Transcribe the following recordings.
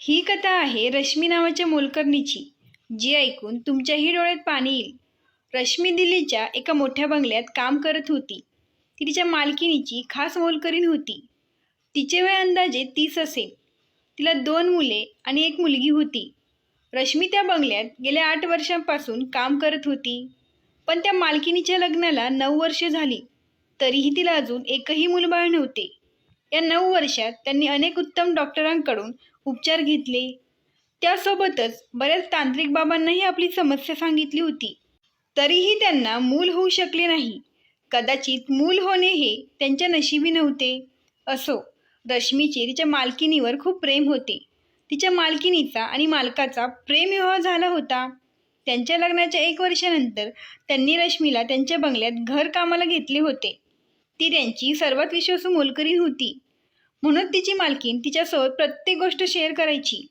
ही कथा आहे रश्मी नावाच्या मोलकरणीची, जी ऐकून तुमच्याही डोळ्यात पाणी येईल. रश्मी दिल्लीच्या एका मोठ्या बंगल्यात काम करत होती. ती तिच्या मालकिणीची खास मोलकरीण होती. तिचे वय अंदाजे 30 असेल. तिला 2 मुले आणि 1 मुलगी होती. रश्मी त्या बंगल्यात गेल्या 8 वर्षांपासून काम करत होती. पण त्या मालकिणीच्या लग्नाला 9 वर्षे झाली, तरीही तिला अजून एकही मूलबाळ नव्हते. या 9 वर्षात त्यांनी अनेक उत्तम डॉक्टरांकडून उपचार घेतले. त्यासोबतच बऱ्याच तांत्रिक बाबांनाही आपली समस्या सांगितली होती. तरीही त्यांना मूल होऊ शकले नाही. कदाचित मूल होणे हे त्यांच्या नशिबी नव्हते. असो, रश्मीचे तिच्या मालकिनीवर खूप प्रेम होते. तिच्या मालकिनीचा आणि मालकाचा प्रेमविवाह झाला होता. त्यांच्या लग्नाच्या 1 वर्षानंतर त्यांनी रश्मीला त्यांच्या बंगल्यात घर कामाला घेतले होते. ती त्यांची सर्वात विश्वासू मोलकरीण होती, म्हणून तिची मालकीण तिच्यासोबत प्रत्येक गोष्ट शेअर करायची.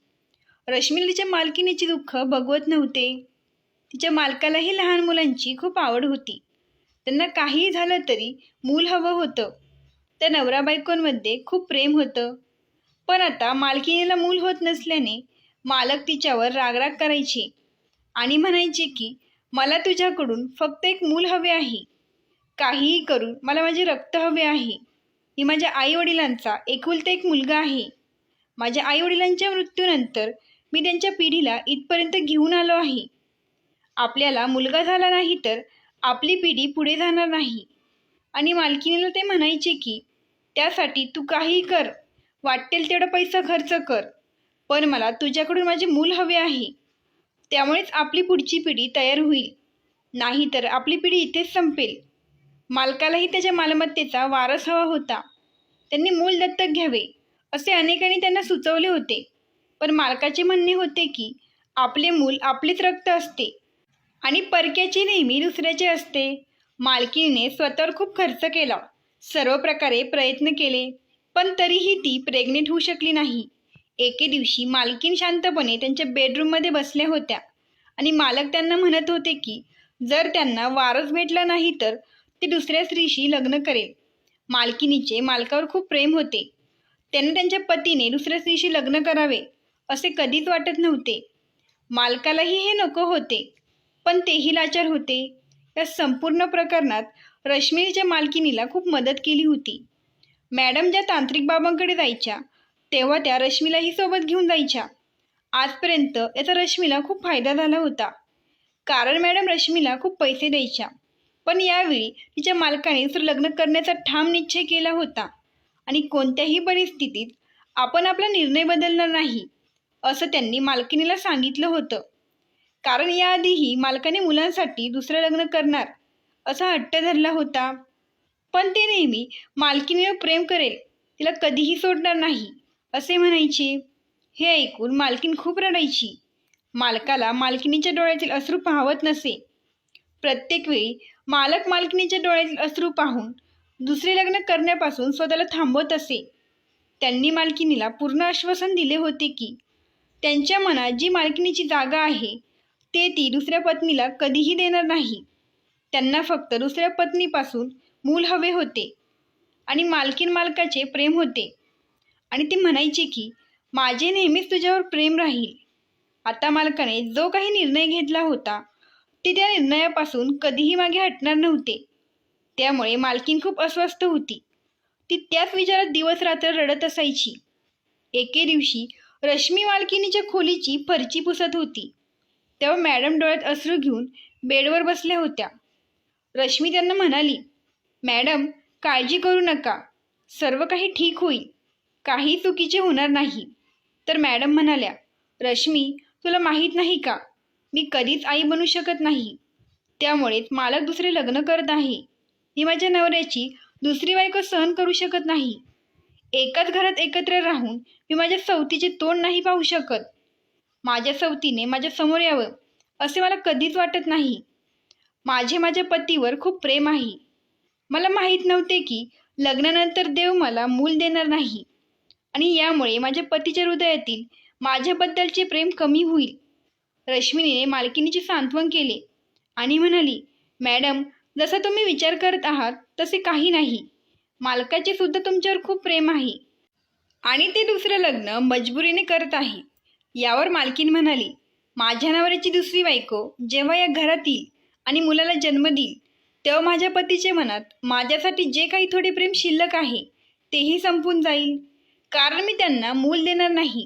रश्मीला तिच्या मालकिनीचे दुःख बघवत नव्हते. तिच्या मालकालाही लहान मुलांची खूप आवड होती. त्यांना काहीही झालं तरी मूल हवं होतं. त्या नवरा बायकोंमध्ये खूप प्रेम होतं. पण आता मालकिनीला मूल होत नसल्याने मालक तिच्यावर रागराग करायचे आणि म्हणायचे की मला तुझ्याकडून फक्त 1 मूल हवे आहे. काहीही करून मला माझे रक्त हवे आहे. मी माझ्या आईवडिलांचा एकुलता 1 मुलगा आहे. माझ्या आईवडिलांच्या मृत्यूनंतर मी त्यांच्या पिढीला इथपर्यंत घेऊन आलो आहे. आपल्याला मुलगा झाला नाही तर आपली पिढी पुढे जाणार नाही. आणि मालकिनीला ते म्हणायचे की त्यासाठी तू काहीही कर, वाटेल तेवढा पैसा खर्च कर, पण मला तुझ्याकडून माझे मूल हवे आहे. त्यामुळेच आपली पुढची पिढी तयार होईल, नाहीतर आपली पिढी इथेच संपेल. मालकालाही त्याच्या मालमत्तेचा वारस हवा होता. त्यांनी मूल दत्तक घ्यावे असे अनेकांनी त्यांना सुचवले होते, पण मालकाचे म्हणणे होते की आपले मूल आपलेच रक्त असते आणि परक्याचे नेहमी दुसऱ्याचे असते. मालकीने स्वतःवर खूप खर्च केला, सर्व प्रकारे प्रयत्न केले, पण तरीही ती प्रेग्नेंट होऊ शकली नाही. एके दिवशी मालकीन शांतपणे त्यांच्या बेडरूममध्ये बसल्या होत्या आणि मालक त्यांना म्हणत होते की जर त्यांना वारस भेटला नाही तर ते दुसऱ्या स्त्रीशी लग्न करेल. मालकिनीचे मालकावर खूप प्रेम होते. त्यांना त्यांच्या पतीने दुसऱ्या स्त्रीशी लग्न करावे असे कधीच वाटत नव्हते. मालकालाही हे नको होते, पण तेही लाचार होते. या संपूर्ण प्रकरणात रश्मीच्या मालकिनीला खूप मदत केली होती. मॅडम ज्या तांत्रिक बाबांकडे जायच्या तेव्हा त्या रश्मीलाही सोबत घेऊन जायच्या. आजपर्यंत याचा रश्मीला खूप फायदा झाला होता, कारण मॅडम रश्मीला खूप पैसे द्यायच्या. पण यावेळी तिच्या मालकाने दुसरं लग्न करण्याचा ठाम निश्चय केला होता आणि कोणत्याही परिस्थितीत आपण आपला निर्णय बदलणार नाही असं त्यांनी मालकिनीला सांगितलं होतं. कारण याआधीही मालकाने मुलांसाठी दुसरं लग्न करणार असा हट्ट धरला होता. पण ते नेहमी मालकिनीवर प्रेम करेल, तिला कधीही सोडणार नाही असे म्हणायचे. हे ऐकून मालकीन खूप रडायची. मालकाला मालकिनीच्या डोळ्यातील अश्रू पाहवत नसे. प्रत्येक वेळी मालक मालकिनीच्या डोळ्यातील अश्रू पाहून दुसरे लग्न करण्यापासून स्वतःला थांबवत असे. त्यांनी मालकिनीला पूर्ण आश्वासन दिले होते की त्यांच्या मनात जी मालकिनीची जागा आहे ते ती दुसऱ्या पत्नीला कधीही देणार नाही. त्यांना फक्त दुसऱ्या पत्नीपासून मूल हवे होते आणि मालकीन मालकाचे प्रेम होते. आणि ती म्हणायची की माझे नेहमीच तुझ्यावर प्रेम राहील. आता मालकाने जो काही निर्णय घेतला होता ते त्या निर्णयापासून कधीही मागे हटणार नव्हते. त्यामुळे मालकीन खूप अस्वस्थ होती. ती त्याच विचारात दिवस रात्र रडत असायची. एके दिवशी रश्मी मालकिनीच्या खोलीची फरची पुसत होती, तेव्हा मॅडम डोळ्यात अश्रू घेऊन बेडवर बसल्या होत्या. रश्मी त्यांना म्हणाली, मॅडम काळजी करू नका, सर्व काही ठीक होईल, काही चुकीचे होणार नाही. तर मॅडम म्हणाल्या, रश्मी तुला माहीत नाही का, मी कधीच आई बनू शकत नाही. त्यामुळेच मालक दुसरे लग्न करत आहे. मी माझ्या नवऱ्याची दुसरी बायको सहन करू शकत नाही. एकाच घरात एकत्र राहून मी माझ्या सवतीचे तोंड नाही पाहू शकत. माझ्या सवतीने माझ्या समोर यावं असे मला कधीच वाटत नाही. माझ्या पतीवर खूप प्रेम आहे. मला माहीत नव्हते की लग्नानंतर देव मला मूल देणार नाही आणि यामुळे माझ्या पतीच्या हृदयातील माझ्याबद्दलचे प्रेम कमी होईल. रश्मीने मालकिनीचे सांत्वन केले आणि म्हणाली, मॅडम जसा तुम्ही विचार करत आहात तसे काही नाही. मालकाचे सुद्धा तुमच्यावर खूप प्रेम आहे आणि ते दुसरं लग्न मजबुरीने करत आहे. यावर मालकीन म्हणाली, माझ्या नवऱ्याची दुसरी बायको जेव्हा या घरात येईल आणि मुलाला जन्म देईल तेव्हा माझ्या पतीचे मनात माझ्यासाठी जे काही थोडे प्रेम शिल्लक आहे तेही संपून जाईल, कारण मी त्यांना मूल देणार नाही.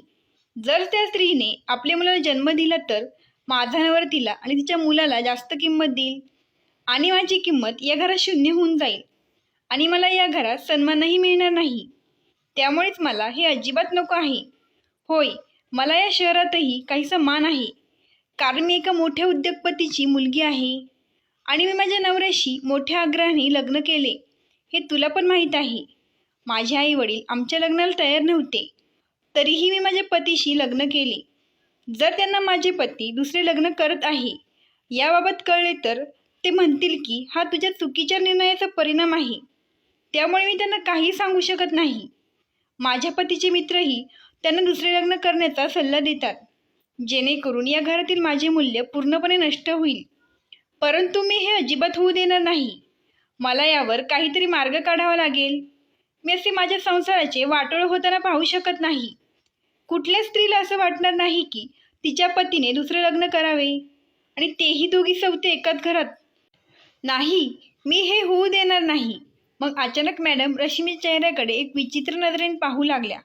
जर त्या स्त्रीने आपल्या मुलाला जन्म दिला तर माझा नवरा तिला आणि तिच्या मुलाला जास्त किंमत देईल आणि माझी किंमत या घरात शून्य होऊन जाईल आणि मला या घरात सन्मानही मिळणार नाही. त्यामुळेच मला हे अजिबात नको आहे. होय, मला या शहरातही काहीसा मान आहे, कारण मी एका मोठ्या उद्योगपतीची मुलगी आहे आणि मी माझ्या नवऱ्याशी मोठ्या आग्रहाने लग्न केले. हे तुला पण माहीत आहे. माझे आई वडील आमच्या लग्नाला तयार नव्हते, तरीही मी माझ्या पतीशी लग्न केले. जर त्यांना माझे पती दुसरे लग्न करत आहे याबाबत कळले तर ते म्हणतील की हा तुझ्या चुकीच्या निर्णयाचा परिणाम आहे. त्यामुळे मी त्यांना काही सांगू शकत नाही. माझ्या पतीचे मित्रही त्यांना दुसरे लग्न करण्याचा सल्ला देतात, जेणेकरून या घरातील माझे मूल्य पूर्णपणे नष्ट होईल. परंतु मी हे अजिबात होऊ देणार नाही. मला यावर काहीतरी मार्ग काढावा लागेल. मी असे माझ्या संसाराचे वाटोळ होताना पाहू शकत नाही. कुठल्या स्त्रीला असं वाटणार नाही की तिच्या पतीने दुसरे लग्न करावे आणि तेही दोघी सवते एकाच घरात. नाही, मी हे होऊ देणार नाही. मग अचानक मॅडम रश्मीच्या चेहऱ्याकडे एक विचित्र नजरेने पाहू लागल्या.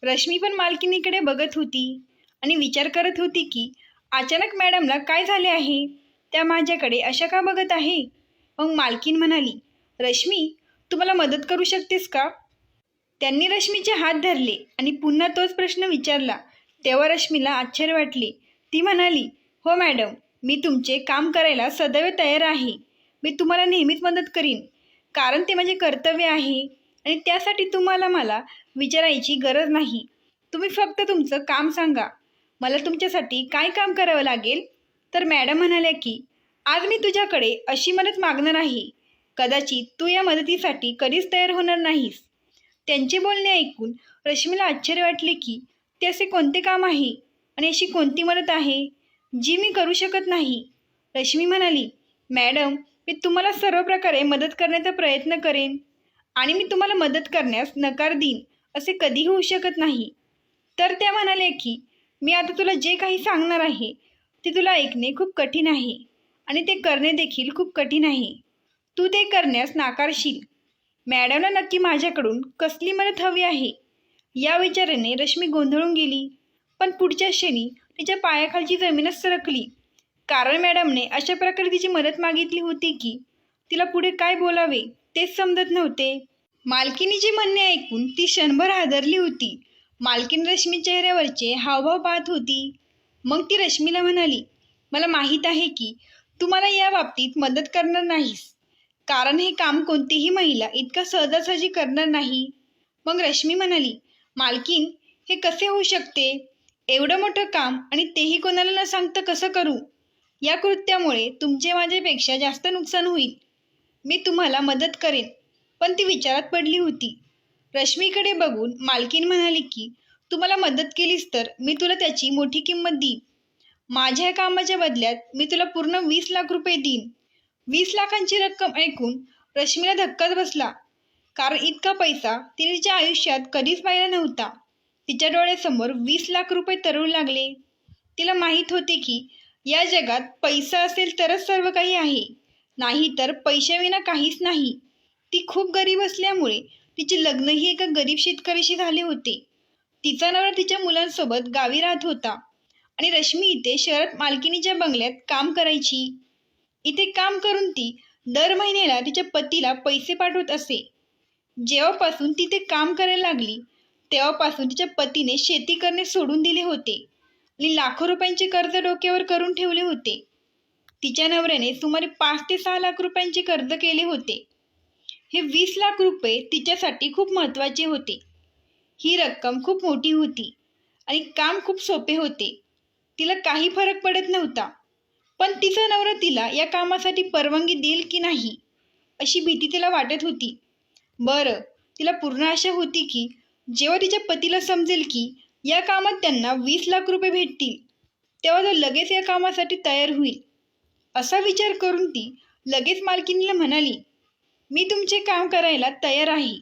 रश्मी पण मालकिनीकडे बघत होती आणि विचार करत होती की अचानक मॅडमला काय झाले आहे, त्या माझ्याकडे अशा का बघत आहे. मग मालकीन म्हणाली, रश्मी, तू मला मदत करू शकतेस का? त्यांनी रश्मीचे हात धरले आणि पुन्हा तोच प्रश्न विचारला. तेव्हा रश्मीला आश्चर्य वाटले. ती म्हणाली, हो मॅडम, मी तुमचे काम करायला सदैव तयार आहे. मी तुम्हाला नेहमीच मदत करीन, कारण ते माझे कर्तव्य आहे आणि त्यासाठी तुम्हाला मला विचारायची गरज नाही. तुम्ही फक्त तुमचं काम सांगा. मला तुमच्यासाठी काय काम करावं लागेल? तर मॅडम म्हणाल्या की आज मी तुझ्याकडे अशी मदत मागणार आहे. कदाचित तू या मदतीसाठी कधीच तयार होणार नाहीस. त्यांचे बोलणे ऐकून रश्मीला आश्चर्य वाटले की ते असे कोणते काम आहे आणि अशी कोणती मदत आहे जी मी करू शकत नाही. रश्मी म्हणाली, मॅडम, मी तुम्हाला सर्व प्रकारे मदत करण्याचा प्रयत्न करेन आणि मी तुम्हाला मदत करण्यास नकार देईन असे कधीही होऊ शकत नाही. तर त्या म्हणाले की मी आता तुला जे काही सांगणार आहे ते तुला ऐकणे खूप कठीण आहे आणि ते करणे देखील खूप कठीण आहे. तू ते करण्यास नाकारशील. मॅडमला नक्की माझ्याकडून कसली मदत हवी आहे या विचाराने रश्मी गोंधळून गेली. पण पुढच्या क्षणी तिच्या पायाखालची जमीनच सरकली, कारण मॅडमने अशा प्रकारे तिची मदत मागितली होती की तिला पुढे काय बोलावे तेच समजत नव्हते. मालकिनीचे म्हणणे ऐकून ती क्षणभर हादरली होती. मालकीन रश्मी चेहऱ्यावरचे हावभाव पाहत होती. मग ती रश्मीला म्हणाली, मला माहीत आहे की तू मला या बाबतीत मदत करणार नाहीस, कारण हे काम कोणतीही महिला इतका सहजासहजी करणार नाही. मग रश्मी म्हणाली, मालकीन, हे कसे होऊ शकते? एवढं मोठं काम आणि तेही कोणाला न सांगता कसं करू? या कृत्यामुळे तुमचे माझ्यापेक्षा जास्त नुकसान होईल. मी तुम्हाला मदत करेन. पण ती विचारात पडली होती. रश्मीकडे बघून मालकीन म्हणाली की तू मला मदत केलीस तर मी तुला त्याची मोठी किंमत देईन. माझ्या कामाच्या बदल्यात मी तुला पूर्ण 20 लाख रुपये देईन. 20 लाखांची रक्कम ऐकून रश्मीला धक्काच बसला, कारण इतका पैसा तिने तिच्या आयुष्यात कधीच पाहिला नव्हता. तिच्या डोळ्यासमोर 20 लाख रुपये तरळू लागले. तिला माहीत होते की या जगात पैसा असेल तरच सर्व काही आहे, नाही तर पैशाविना काहीच नाही. ती खूप गरीब असल्यामुळे तिचे लग्नही एका गरीब शेतकऱ्याशी झाले होते. तिचा नवरा तिच्या मुलांसोबत गावी राहत होता आणि रश्मी इथे शहरात मालकिनीच्या बंगल्यात काम करायची. इथे काम करून ती दर महिन्याला तिच्या पतीला पैसे पाठवत असे. जेव्हापासून ती ते काम करायला लागली तेव्हापासून तिच्या पतीने शेती करणे सोडून दिले होते आणि लाखो रुपयांचे कर्ज डोक्यावर करून ठेवले होते. तिच्या नवऱ्याने सुमारे 5 ते 6 लाख रुपयांचे कर्ज केले होते. हे 20 लाख रुपये तिच्यासाठी खूप महत्त्वाचे होते. ही रक्कम खूप मोठी होती आणि काम खूप सोपे होते. तिला काही फरक पडत नव्हता. पण तिचा नवरा तिला या कामासाठी परवानगी देईल की नाही अशी भीती तिला वाटत होती. बरं, तिला पूर्ण आशा होती की जेव्हा तिच्या पतीला समजेल की या कामात त्यांना 20 लाख रुपये भेटतील तेव्हा तो लगेच या कामासाठी तयार होईल. असा विचार करून ती लगेच मालकिनीला म्हणाली, मी तुमचे काम करायला तयार आहे,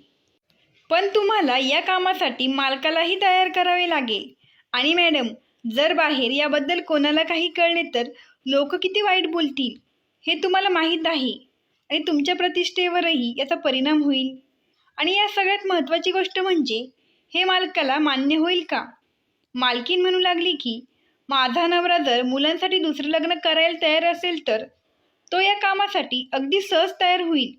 पण तुम्हाला या कामासाठी मालकालाही तयार करावे लागेल. आणि मॅडम, जर बाहेर याबद्दल कोणाला काही कळले तर लोक किती वाईट बोलतील हे तुम्हाला माहीत आहे आणि तुमच्या प्रतिष्ठेवरही याचा परिणाम होईल. आणि या सगळ्यात महत्त्वाची गोष्ट म्हणजे हे मालकाला मान्य होईल का? मालकीण म्हणू लागली की माझा नवरा जर मुलांसाठी दुसरं लग्न करायला तयार असेल तर तो या कामासाठी अगदी सहज तयार होईल.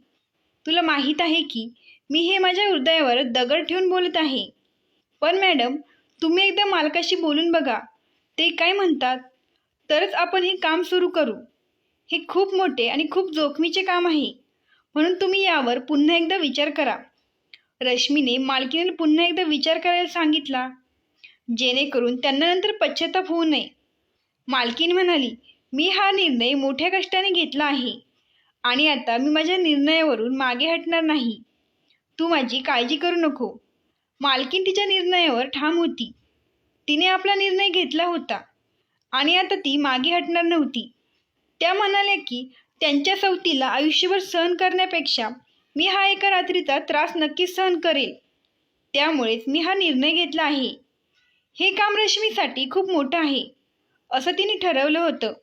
तुला माहीत आहे की मी हे माझ्या हृदयावर दगड ठेवून बोलत आहे. पण मॅडम, तुम्ही एकदा मालकाशी बोलून बघा, ते काय म्हणतात, तरच आपण हे काम सुरू करू. हे खूप मोठे आणि खूप जोखमीचे काम आहे, म्हणून तुम्ही यावर पुन्हा एकदा विचार करा. रश्मीने मालकीने पुन्हा एकदा विचार करायला सांगितला, जेणेकरून त्यांना नंतर पश्चाताप होऊ नये. मालकीन म्हणाली, मी हा निर्णय मोठ्या कष्टाने घेतला आहे आणि आता मी माझ्या निर्णयावरून मागे हटणार नाही. तू माझी काळजी करू नको. मालकीन तिच्या निर्णयावर ठाम होती. तिने आपला निर्णय घेतला होता आणि आता ती मागे हटणार नव्हती. त्या म्हणाल्या की त्यांच्या सवतीला आयुष्यभर सहन करण्यापेक्षा मी हा एका रात्रीचा त्रास नक्कीच सहन करेल. त्यामुळेच मी हा निर्णय घेतला आहे. हे काम रश्मीसाठी खूप मोठं आहे असं तिने ठरवलं होतं.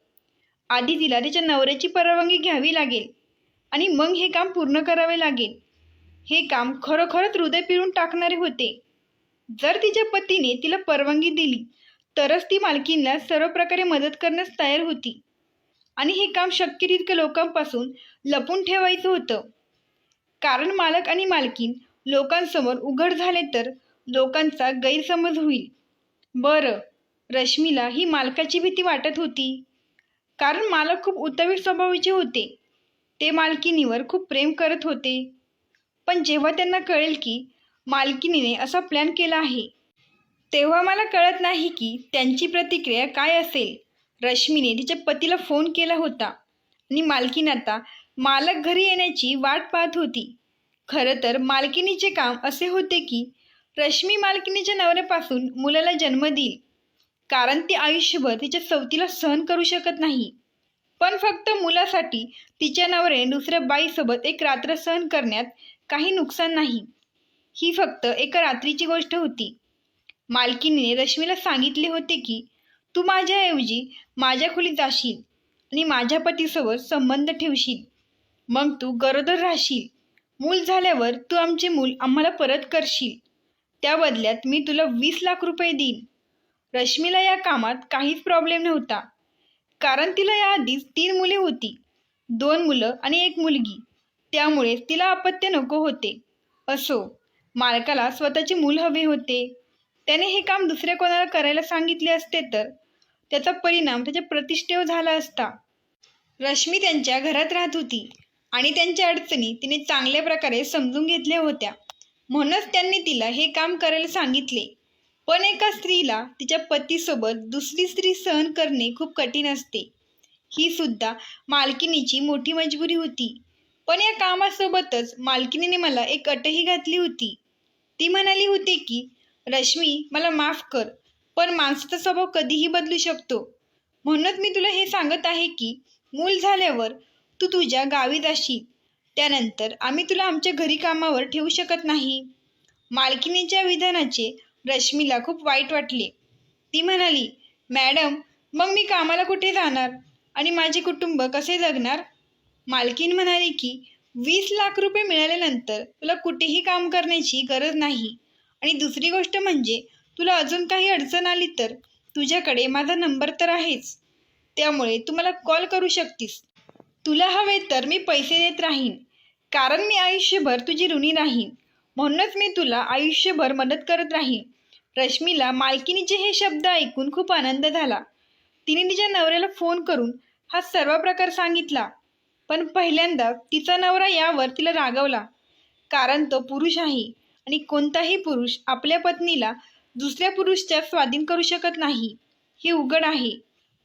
आधी तिला तिच्या नवऱ्याची परवानगी घ्यावी लागेल आणि मग हे काम पूर्ण करावे लागेल. हे काम खरोखरच हृदय पिळून टाकणारे होते. जर तिच्या पतीने तिला परवानगी दिली तरच ती मालकीणला सर्व प्रकारे मदत करण्यास तयार होती आणि हे काम शक्य तितक्या लोकांपासून लपून ठेवायचं होतं. कारण मालक आणि मालकीण लोकांसमोर उघड झाले तर लोकांचा गैरसमज होईल. बरं, रश्मीला ही मालकाची भीती वाटत होती, कारण मालक खूप उत्तम स्वभावाचे होते. ते मालकिनीवर खूप प्रेम करत होते. पण जेव्हा त्यांना कळेल की मालकिनीने असा प्लॅन केला आहे, तेव्हा मला कळत नाही की त्यांची प्रतिक्रिया काय असेल. रश्मीने तिच्या पतीला फोन केला होता आणि मालकीण आता मालक घरी येण्याची वाट पाहत होती. खरं तर मालकिनीचे काम असे होते की रश्मी मालकिनीच्या नवऱ्यापासून मुलाला जन्म देईल, कारण ती आयुष्यभर तिच्या सवतीला सहन करू शकत नाही. पण फक्त मुलासाठी तिच्या नवऱ्याने दुसऱ्या बाईसोबत एक रात्र सहन करण्यात काही नुकसान नाही. ही फक्त एका रात्रीची गोष्ट होती. मालकिनीने रश्मीला सांगितले होते की तू माझ्याऐवजी माझ्या खोलीत जाशील आणि माझ्या पतीसोबत संबंध ठेवशील. मग तू गरोदर राहशील. मूल झाल्यावर तू आमचे मूल आम्हाला परत करशील. त्या बदल्यात मी तुला 20 लाख रुपये देईन. रश्मीला या कामात काहीच प्रॉब्लेम नव्हता, कारण तिला याआधीच 3 मुले होती, 2 मुलं आणि 1 मुलगी. त्यामुळे तिला अपत्य नको होते. असो, मालकाला स्वतःचे मूल हवे होते. त्याने हे काम दुसऱ्या कोणाला करायला सांगितले असते तर त्याचा परिणाम त्याच्या प्रतिष्ठेवर झाला असता. रश्मी त्यांच्या घरात राहत होती आणि त्यांच्या अडचणी तिने चांगल्या प्रकारे समजून घेतल्या होत्या. म्हणूनच त्यांनी तिला हे काम करायला सांगितले. पण एका स्त्रीला तिच्या पतीसोबत दुसरी स्त्री सहन करणे खूप कठीण असते. ही सुद्धा मालकिनीची मोठी मजबुरी होती. पण या कामासोबतच मालकिनीने मला एक अटही घातली होती. ती म्हणाली होती की रश्मी, मला माफ कर, पण माणसाचा स्वभाव कधीही बदलू शकतो. म्हणूनच मी तुला हे सांगत आहे की मूल झाल्यावर तू तुझ्या गावी जाशील. त्यानंतर आम्ही तुला आमच्या घरी कामावर ठेवू शकत नाही. मालकिनीच्या विधानाचे रश्मीला खूप वाईट वाटले. ती म्हणाली, मॅडम, मग मी कामाला कुठे जाणार आणि माझे कुटुंब कसे जगणार? मालकीन म्हणाली की 20 लाख रुपये मिळाल्यानंतर तुला कुठेही काम करण्याची गरज नाही. आणि दुसरी गोष्ट म्हणजे तुला अजून काही अडचण आली तर तुझ्याकडे माझा नंबर तर आहेच. त्यामुळे तू मला कॉल करू शकतीस. तुला हवे तर मी पैसे देत राहीन, कारण मी आयुष्यभर तुझी ऋणी राहीन. म्हणूनच मी तुला आयुष्यभर मदत करत राहीन. रश्मीला मालकिनीचे हे शब्द ऐकून खूप आनंद झाला. तिने तिच्या नवऱ्याला फोन करून हा सर्व प्रकार सांगितला. पण पहिल्यांदा तिचा नवरा यावर तिला रागवला, कारण तो पुरुष आहे आणि कोणताही पुरुष आपल्या पत्नीला दुसऱ्या पुरुषाच्या स्वाधीन करू शकत नाही, हे उघड आहे.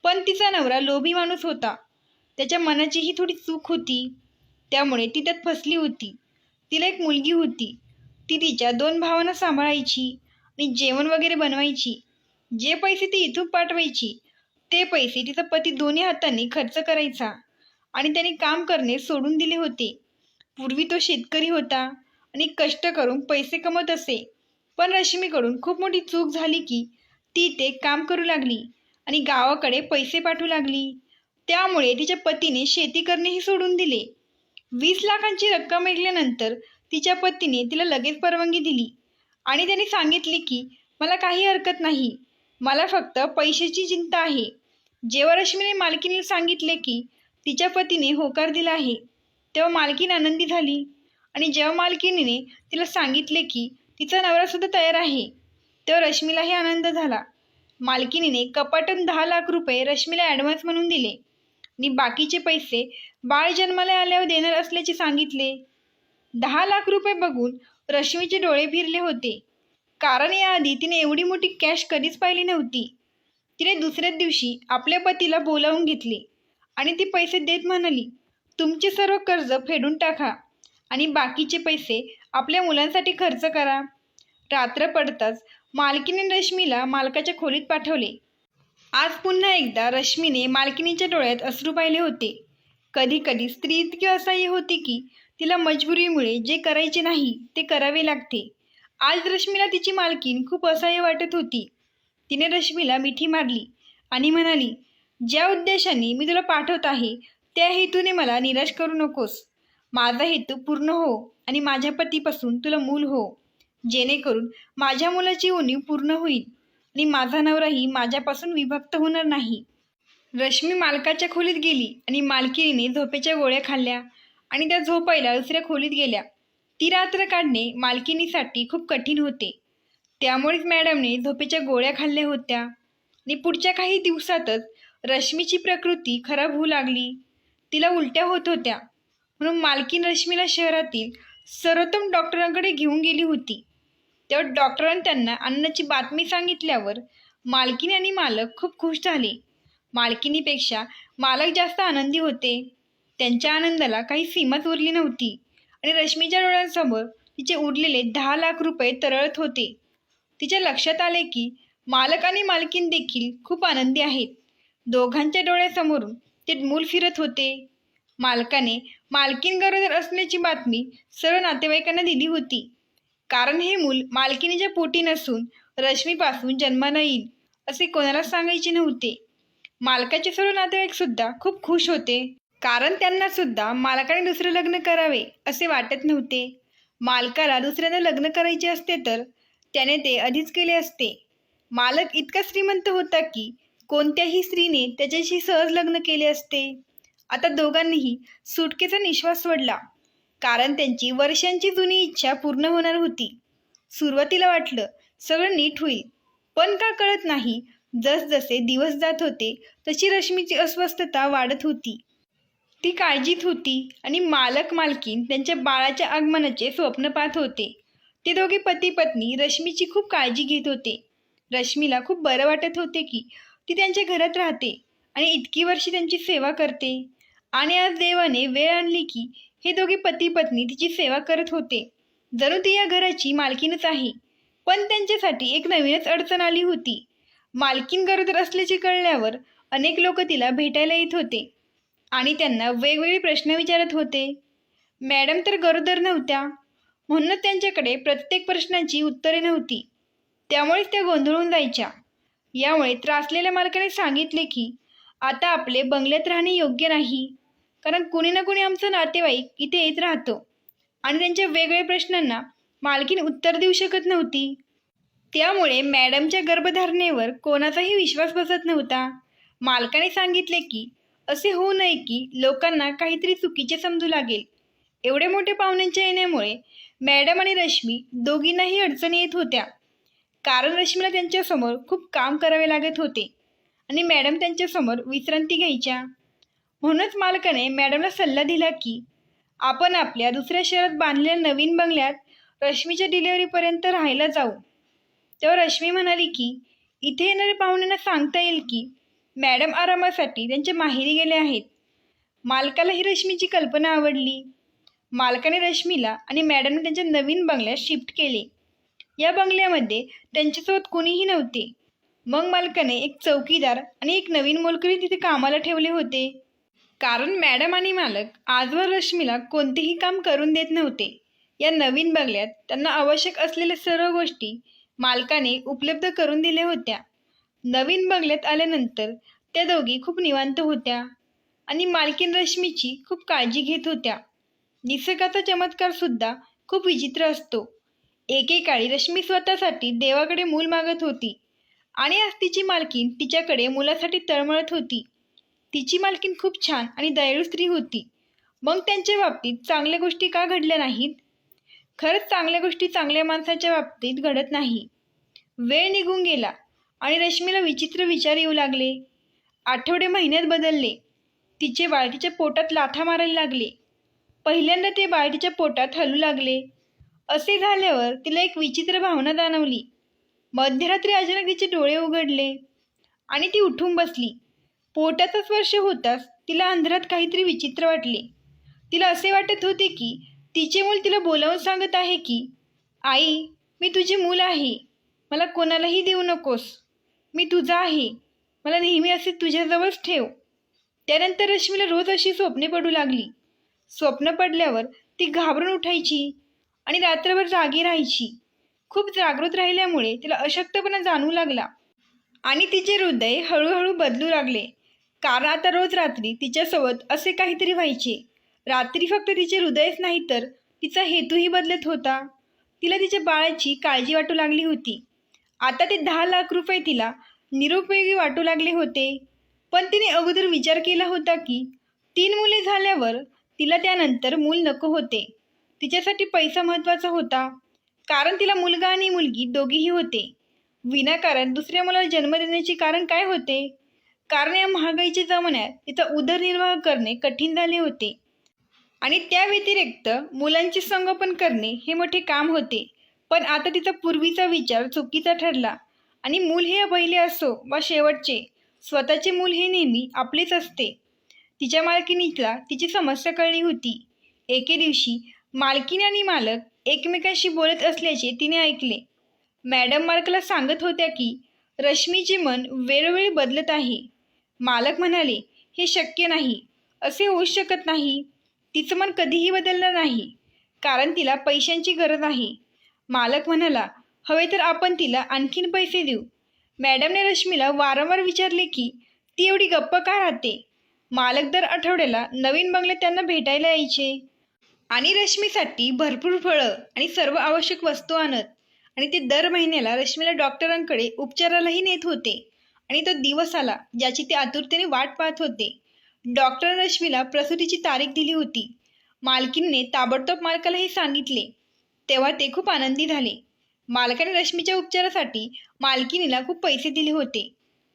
पण तिचा नवरा लोभी माणूस होता. त्याच्या मनाचीही थोडी चूक होती, त्यामुळे ती त्यात फसली होती. तिला एक मुलगी होती. ती तिच्या 2 भावांना सांभाळायची आणि जेवण वगैरे बनवायची. जे पैसे ती इथून पाठवायची ते पैसे तिचा पती दोन्ही हातांनी खर्च करायचा आणि त्याने काम करणे सोडून दिले होते. पूर्वी तो शेतकरी होता आणि कष्ट करून पैसे कमवत असे. पण रश्मीकडून खूप मोठी चूक झाली की ती ते काम करू लागली आणि गावाकडे पैसे पाठवू लागली. त्यामुळे तिच्या पतीने शेती करणेही सोडून दिले. 20 लाखांची रक्कम ऐकल्यानंतर तिच्या पतीने तिला लगेच परवानगी दिली आणि त्याने सांगितले की मला काही हरकत नाही, मला फक्त पैशाची चिंता आहे. जेव्हा रश्मीने मालकीनीला सांगितले की तिच्या पतीने होकार दिला आहे, तेव्हा मालकीन आनंदी झाली. आणि जेव्हा मालकिनीने तिला सांगितले की तिचा नवरासुद्धा तयार आहे, तेव्हा रश्मीलाही आनंद झाला. मालकिनीने कपाटून 10 लाख रुपये रश्मीला ॲडव्हान्स म्हणून दिले आणि बाकीचे पैसे बाळ जन्माला आल्यावर देणार असल्याचे सांगितले. 10 लाख रुपये बघून रश्मीचे डोळे फिरले होते, कारण याआधी तिने एवढी मोठी कॅश कधीच पाहिली नव्हती. तिने दुसऱ्याच दिवशी आपल्या पतीला बोलावून घेतले आणि ती पैसे देत म्हणाली, तुमचे सर्व कर्ज फेडून टाका आणि बाकीचे पैसे आपल्या मुलांसाठी खर्च करा. रात्र पडताच मालकीने रश्मीला मालकाच्या खोलीत पाठवले. आज पुन्हा एकदा रश्मीने मालकिनीच्या डोळ्यात अश्रू पाहिले होते. कधी कधी स्त्री इतकी असहाय्य होती की तिला मजबुरीमुळे जे करायचे नाही ते करावे लागते. आज रश्मीला तिची मालकीन खूप असहाय्य वाटत होती. तिने रश्मीला मिठी मारली आणि म्हणाली, ज्या उद्देशाने मी तुला पाठवत आहे त्या हेतूने मला निराश करू नकोस. माझा हेतू पूर्ण हो आणि माझ्या पतीपासून तुला मूल हो, जेणेकरून माझ्या मुलाची उणीव पूर्ण होईल आणि माझा नवराही माझ्यापासून विभक्त होणार नाही. रश्मी मालकाच्या खोलीत गेली आणि मालकिनीने झोपेच्या गोळ्या खाल्ल्या आणि त्या झोपायला दुसऱ्या खोलीत गेल्या. ती रात्र काढणे मालकिनीसाठी खूप कठीण होते. त्यामुळेच मॅडमने झोपेच्या गोळ्या खाल्ल्या होत्या आणि पुढच्या काही दिवसातच रश्मीची प्रकृती खराब होऊ लागली. तिला उलट्या होत होत्या, म्हणून मालकीन रश्मीला शहरातील सर्वोत्तम डॉक्टरांकडे घेऊन गेली होती. तेव्हा डॉक्टरांनी त्यांना अन्नाची बातमी सांगितल्यावर मालकीन आणि मालक खूप खुश झाले. मालकिनीपेक्षा मालक जास्त आनंदी होते. त्यांच्या आनंदाला काही सीमाच उरली नव्हती आणि रश्मीच्या डोळ्यांसमोर तिचे उरलेले 10 लाख रुपये तरळत होते. तिच्या लक्षात आले की मालक आणि मालकीन देखील खूप आनंदी आहेत. दोघांच्या डोळ्यासमोरून ते मूल फिरत होते. मालकाने मालकीन गरोदर असल्याची बातमी सर्व नातेवाईकांना दिली होती, कारण हे मूल मालकिनीच्या पोटी नसून रश्मीपासून जन्माला येईल असे कोणालाच सांगायचे नव्हते. मालकाचे सर्व नातेवाईक सुद्धा खूप खुश होते, कारण त्यांना सुद्धा मालकाने दुसरे लग्न करावे असे वाटत नव्हते. मालकाला दुसऱ्यांदा लग्न करायचे असते तर त्याने ते आधीच केले असते. मालक इतका श्रीमंत होता की कोणत्याही स्त्रीने त्याच्याशी सहज लग्न केले असते. आता दोघांनीही सुटकेचा निश्वास सोडला, कारण त्यांची वर्षांची जुनी इच्छा पूर्ण होणार होती. सुरुवातीला वाटलं सगळं नीट होईल, पण का कळत नाही, जसजसे दिवस जात होते तशी रश्मीची अस्वस्थता वाढत होती. ती काळजीत होती आणि मालक मालकीन त्यांच्या बाळाच्या आगमनाचे स्वप्न पाहत होते. ते दोघे पती पत्नी रश्मीची खूप काळजी घेत होते. रश्मीला खूप बरं वाटत होते की ती त्यांच्या घरात राहते आणि इतकी वर्षे त्यांची सेवा करते. आणि आज देवाने वेळ आणली की हे दोघे पती पत्नी तिची सेवा करत होते. जणू ती या घराची मालकीनच आहे. पण त्यांच्यासाठी एक नवीनच अडचण आली होती. मालकीन गरोदर असल्याचे कळल्यावर अनेक लोक तिला भेटायला येत होते आणि त्यांना वेगवेगळे प्रश्न विचारत होते. मॅडम तर गरोदर नव्हत्या, म्हणूनच त्यांच्याकडे प्रत्येक प्रश्नांची उत्तरे नव्हती. त्यामुळेच त्या गोंधळून जायच्या. यामुळे त्रासलेल्या मालकाने सांगितले की आता आपले बंगल्यात राहणे योग्य नाही, कारण कुणी ना कुणी आमचा नातेवाईक इथे येत राहतो आणि त्यांच्या वेगवेगळ्या प्रश्नांना मालकीन उत्तर देऊ शकत नव्हती. त्यामुळे मॅडमच्या गर्भधारणेवर कोणाचाही विश्वास बसत नव्हता. मालकाने सांगितले की असे होऊ नये की लोकांना काहीतरी चुकीचे समजू लागेल. एवढे मोठे पाहुण्यांच्या येण्यामुळे मॅडम आणि रश्मी दोघींनाही अडचणी येत होत्या, कारण रश्मीला त्यांच्यासमोर खूप काम करावे लागत होते आणि मॅडम त्यांच्यासमोर विश्रांती घ्यायच्या. म्हणूनच मालकाने मॅडमला सल्ला दिला की आपण आपल्या दुसऱ्या शहरात बांधलेल्या नवीन बंगल्यात रश्मीच्या डिलिव्हरीपर्यंत राहायला जाऊ. तेव्हा रश्मी म्हणाली की इथे येणाऱ्या पाहुण्यांना सांगता येईल की मॅडम आरामासाठी त्यांच्या माहेरी गेले आहेत. मालकाला ही रश्मीची कल्पना आवडली. मालकाने रश्मीला आणि मॅडमने त्यांच्या नवीन बंगल्यात शिफ्ट केले. या बंगल्यामध्ये त्यांच्यासोबत कुणीही नव्हते. मग मालकाने एक चौकीदार आणि एक नवीन मोलकरी तिथे कामाला ठेवले होते, कारण मॅडम आणि मालक आजवर रश्मीला कोणतेही काम करून देत नव्हते. या नवीन बंगल्यात त्यांना आवश्यक असलेल्या सर्व गोष्टी मालकाने उपलब्ध करून दिल्या होत्या नवीन बंगल्यात आल्यानंतर त्या दोघी खूप निवांत होत्या आणि मालकीण रश्मीची खूप काळजी घेत होत्या. निसर्गाचा चमत्कार सुद्धा खूप विचित्र असतो. एकेकाळी रश्मी स्वतःसाठी देवाकडे मूल मागत होती आणि आज तिची मालकीण तिच्याकडे मुलासाठी तळमळत होती. तिची मालकीण खूप छान आणि दयाळू स्त्री होती. मग त्यांच्या बाबतीत चांगल्या गोष्टी का घडल्या नाहीत? खरंच चांगल्या गोष्टी चांगल्या माणसाच्या बाबतीत घडत नाही. वेळ निघून गेला आणि रश्मीला विचित्र विचार येऊ लागले. आठवडे महिन्यात बदलले. तिचे बाळ तिच्या पोटात लाथा मारायला लागले. पहिल्यांदा ते बाळ तिच्या पोटात हलू लागले. असे झाल्यावर तिला एक विचित्र भावना जाणवली. मध्यरात्री अचानक तिचे डोळे उघडले आणि ती उठून बसली. पोटाचा स्पर्श होताच तिला अंधारात काहीतरी विचित्र वाटले. तिला असे वाटत होते की तिचे मूल तिला बोलावून सांगत आहे की, आई, मी तुझे मूल आहे. मला कोणालाही देऊ नकोस. मी तुझा आहे. मला नेहमी असे तुझ्याजवळच ठेव. त्यानंतर रश्मीला रोज अशी स्वप्ने पडू लागली. स्वप्न पडल्यावर ती घाबरून उठायची आणि रात्रभर जागी राहायची. खूप जागृत राहिल्यामुळे तिला अशक्तपणा जाणवू लागला आणि तिचे हृदय हळूहळू बदलू लागले. कारण आता रोज रात्री तिच्यासोबत असे काहीतरी व्हायचे. रात्री फक्त तिचे हृदयच नाही तर तिचा हेतूही बदलत होता. तिला तिच्या बाळाची काळजी वाटू लागली होती. आता ते 10 लाख रुपये तिला निरुपयोगी वाटू लागले होते. पण तिने अगोदर विचार केला होता की 3 मुले झाल्यावर तिला त्यानंतर मूल नको होते. तिच्यासाठी पैसा महत्त्वाचा होता. कारण तिला मुलगा आणि मुलगी दोघीही होते. विनाकारण दुसऱ्या मुलाला जन्म देण्याचे कारण काय होते? कारण या महागाईच्या जमान्यात तिचा उदरनिर्वाह करणे कठीण झाले होते आणि त्या व्यतिरिक्त मुलांचे संगोपन करणे हे मोठे काम होते. पण आता तिचा पूर्वीचा विचार चुकीचा ठरला आणि मूल हे पहिले असो वा शेवटचे, स्वतःचे मूल हे नेहमी आपलेच असते. तिच्या मालकिणीला तिची समस्या कळली होती. एके दिवशी मालकीण आणि मालक एकमेकांशी बोलत असल्याचे तिने ऐकले. मॅडम मालकाला सांगत होत्या की रश्मीचे मन वेळोवेळी बदलत आहे. मालक म्हणाले, हे शक्य नाही. असे होऊच शकत नाही. तिचं मन कधीही बदलणार नाही. कारण तिला पैशांची गरज आहे. मालक म्हणाला, हवे तर आपण तिला आणखीन पैसे देऊ. मॅडमने रश्मीला वारंवार विचारले की ती एवढी गप्प का राहते. मालक दर आठवड्याला नवीन बंगल्यात त्यांना भेटायला यायचे आणि रश्मीसाठी भरपूर फळं आणि सर्व आवश्यक वस्तू आणत आणि ते दर महिन्याला रश्मीला डॉक्टरांकडे उपचारालाही नेत होते. आणि तो दिवस आला ज्याची ते आतुरतेने वाट पाहत होते. डॉक्टर रश्मीला प्रसूतीची तारीख दिली होती. मालकीणने ताबडतोब मालकालाही सांगितले. तेव्हा ते खूप आनंदी झाले. मालकाने रश्मीच्या उपचारासाठी मालकीणीला खूप पैसे दिले होते